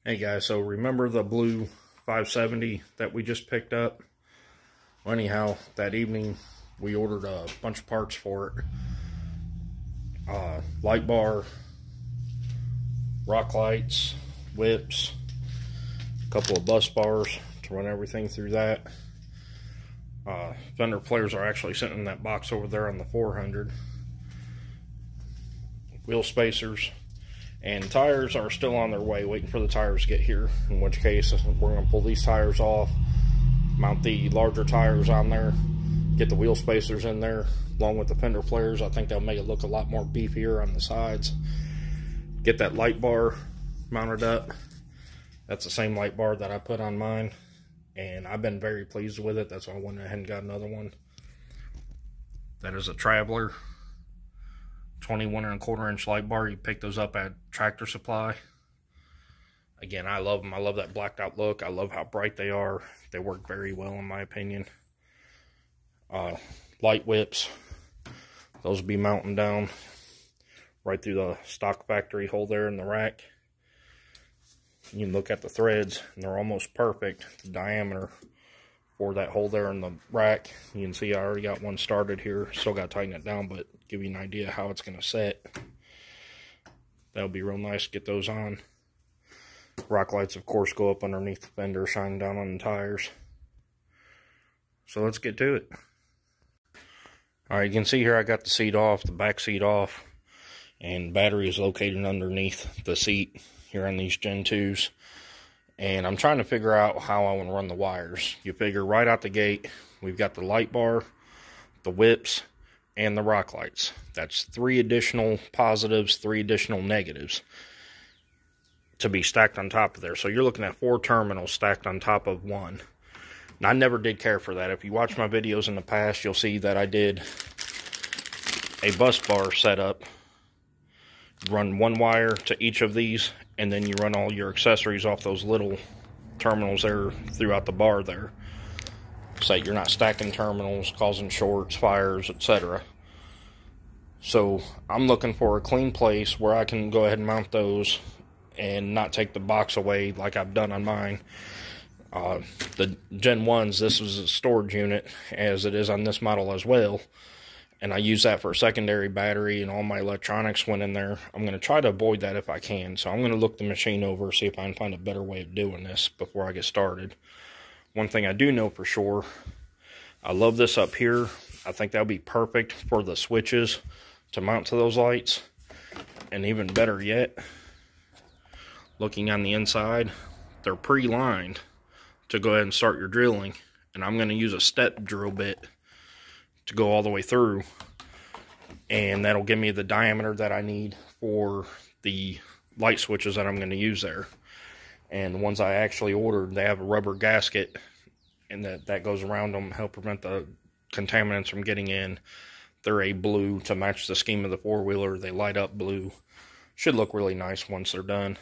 Hey guys, so remember the blue 570 that we just picked up? Well, anyhow, that evening we ordered a bunch of parts for it. Lightbar, rock lights, whips, a couple of bus bars to run everything through that. Fender flares are actually sitting in that box over there on the 400. Wheel spacers. And tires are still on their way, waiting for the tires to get here, in which case we're going to pull these tires off, mount the larger tires on there, get the wheel spacers in there, along with the fender flares. I think that'll make it look a lot more beefier on the sides. Get that light bar mounted up. That's the same light bar that I put on mine, and I've been very pleased with it. That's why I went ahead and got another one. That is a Traveler 21 1/4 inch light bar. You pick those up at Tractor Supply. Again, I love them. I love that blacked out look. I love how bright they are. They work very well in my opinion. Light whips. Those will be mounting down right through the stock factory hole there in the rack. You can look at the threads and they're almost perfect. The diameter for that hole there in the rack. You can see I already got one started here. Still got to tighten it down, but give you an idea how it's going to set. That'll be real nice to get those on. Rock lights, of course, go up underneath the fender, shining down on the tires. So let's get to it. Alright, you can see here I got the seat off, the back seat off, and battery is located underneath the seat here on these Gen 2s. And I'm trying to figure out how I want to run the wires. You figure right out the gate, we've got the light bar, the whips, and the rock lights. That's 3 additional positives, 3 additional negatives to be stacked on top of there. So you're looking at 4 terminals stacked on top of one. And I never did care for that. If you watch my videos in the past, you'll see that I did a bus bar setup. Run 1 wire to each of these, and then you run all your accessories off those little terminals there throughout the bar there. So you're not stacking terminals, causing shorts, fires, etc. So I'm looking for a clean place where I can go ahead and mount those and not take the box away like I've done on mine. The Gen 1s, this was a storage unit, as it is on this model as well. And I use that for a secondary battery, and all my electronics went in there. I'm going to try to avoid that if I can. So I'm going to look the machine over, see if I can find a better way of doing this before I get started. One thing I do know for sure, I love this up here. I think that'll be perfect for the switches to mount to those lights. And even better yet, looking on the inside, they're pre-lined to go ahead and start your drilling. And I'm going to use a step drill bit to go all the way through, and that'll give me the diameter that I need for the light switches that I'm going to use there. And the ones I actually ordered, they have a rubber gasket, and that goes around them, help prevent the contaminants from getting in. They're a blue to match the scheme of the 4-wheeler. They light up blue. Should look really nice once they're done.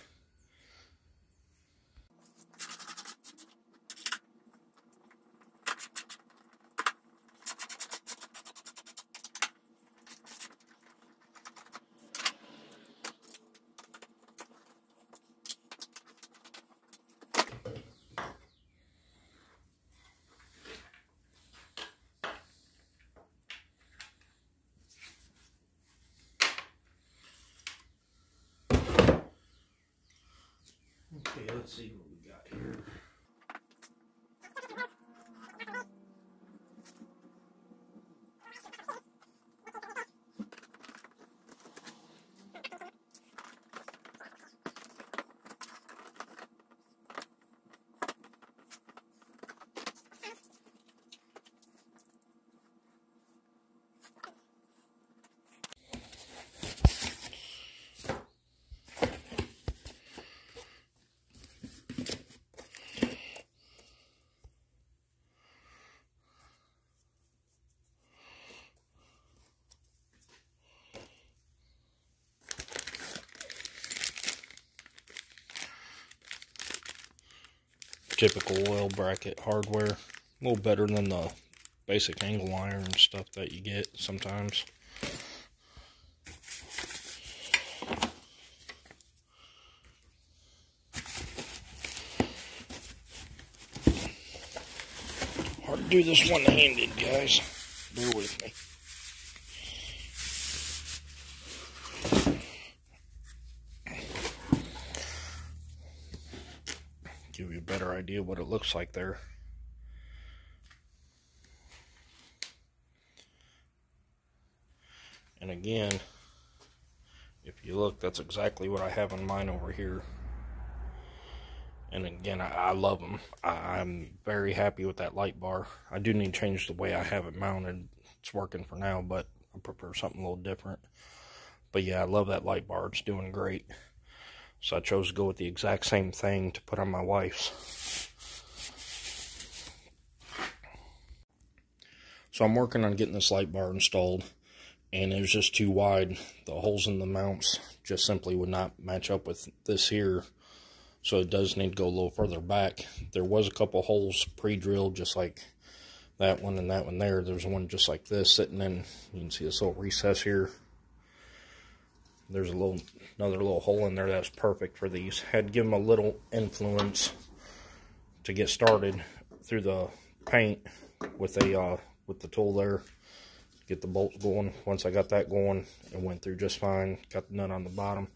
Okay, let's see what we got here. Typical oil bracket hardware. A little better than the basic angle iron stuff that you get sometimes. do this one-handed, guys. Bear with me. Give you a better idea what it looks like there. And again, if you look, that's exactly what I have in mine over here. And again, I love them. I'm very happy with that light bar. I do need to change the way I have it mounted. It's working for now, but I prefer something a little different. But yeah, I love that light bar. It's doing great. So I chose to go with the exact same thing to put on my wife's. So I'm working on getting this light bar installed, and it was just too wide. The holes in the mounts just simply would not match up with this here. So it does need to go a little further back. There was a couple holes pre-drilled, just like that one and that one there. There's one just like this sitting in. You can see this little recess here. There's another little hole in there that's perfect for these. Had to give them a little influence to get started through the paint with the tool there. Get the bolts going. Once I got that going, it went through just fine. Got the nut on the bottom.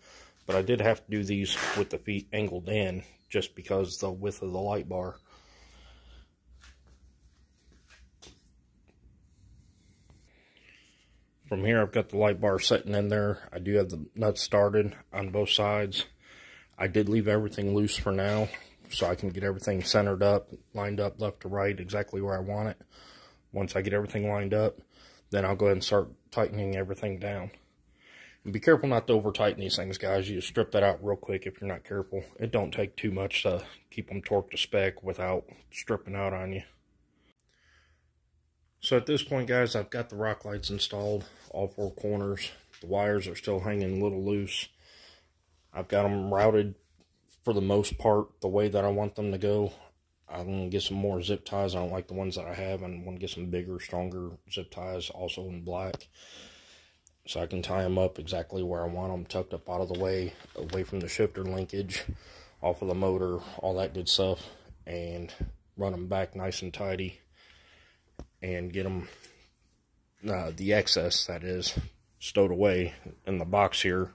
But I did have to do these with the feet angled in, just because the width of the light bar. From here, I've got the light bar sitting in there. I do have the nuts started on both sides. I did leave everything loose for now, so I can get everything centered up, lined up left to right, exactly where I want it. Once I get everything lined up, then I'll go ahead and start tightening everything down. And be careful not to over tighten these things, guys. You just strip that out real quick if you're not careful. It don't take too much to keep them torqued to spec without stripping out on you. So at this point, guys, I've got the rock lights installed, all four corners. The wires are still hanging a little loose. I've got them routed for the most part the way that I want them to go. I'm going to get some more zip ties. I don't like the ones that I have. I want to get some bigger, stronger zip ties, also in black, so I can tie them up exactly where I want them, tucked up out of the way, away from the shifter linkage, off of the motor, all that good stuff, and run them back nice and tidy, and get them, the excess, that is, stowed away in the box here.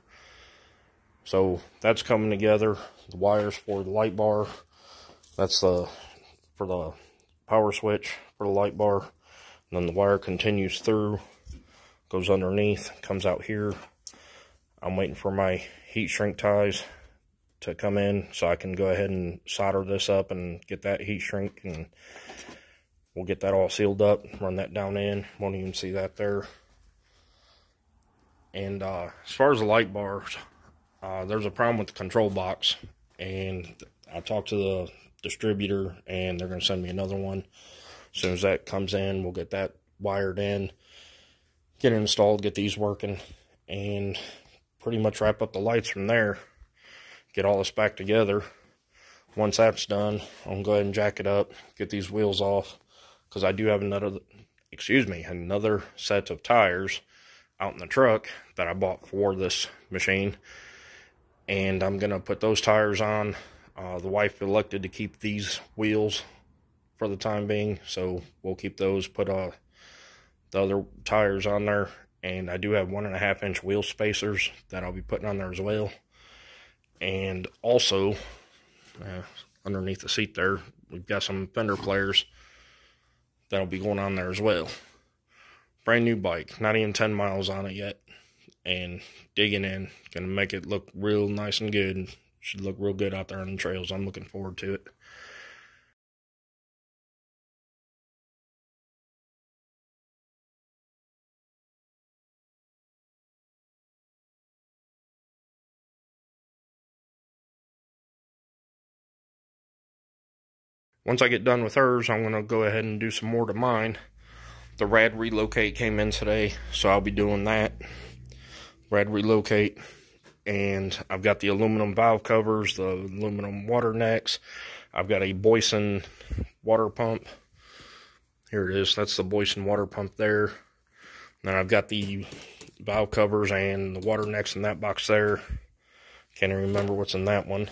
So that's coming together. The wires for the light bar, that's for the power switch for the light bar, and then the wire continues through, goes underneath, comes out here. I'm waiting for my heat shrink ties to come in so I can go ahead and solder this up and get that heat shrink, and we'll get that all sealed up, run that down in. Won't even see that there. And as far as the light bars, there's a problem with the control box, and I talked to the distributor and they're going to send me another one. As soon as that comes in, we'll get that wired in, get it installed, get these working, and pretty much wrap up the lights from there. Get all this back together. Once that's done, I'm going to go ahead and jack it up, get these wheels off, because I do have another set of tires out in the truck that I bought for this machine, and I'm going to put those tires on. The wife elected to keep these wheels for the time being, so we'll keep those, put the other tires on there, and I do have 1.5 inch wheel spacers that I'll be putting on there as well. And also, underneath the seat there, we've got some fender flares that'll be going on there as well. Brand new bike, not even 10 miles on it yet, and digging in, gonna make it look real nice and good. Should look real good out there on the trails. I'm looking forward to it. Once I get done with hers, I'm going to go ahead and do some more to mine. The rad relocate came in today, so I'll be doing that. Rad relocate. And I've got the aluminum valve covers, the aluminum water necks. I've got a Boyson water pump. Here it is. That's the Boyson water pump there. And then I've got the valve covers and the water necks in that box there. Can't even remember what's in that one.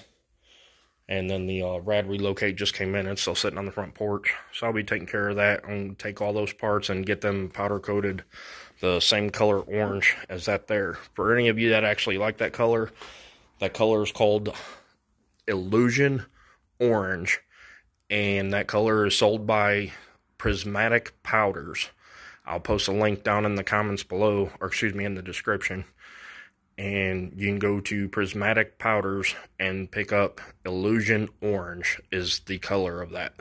And then the Rad Relocate just came in. It's still sitting on the front porch. So I'll be taking care of that. I'm going to take all those parts and get them powder coated the same color orange as that there. For any of you that actually like that color is called Illusion Orange. And that color is sold by Prismatic Powders. I'll post a link down in the comments below, or excuse me, in the description. And you can go to Prismatic Powders and pick up Illusion Orange is the color of that.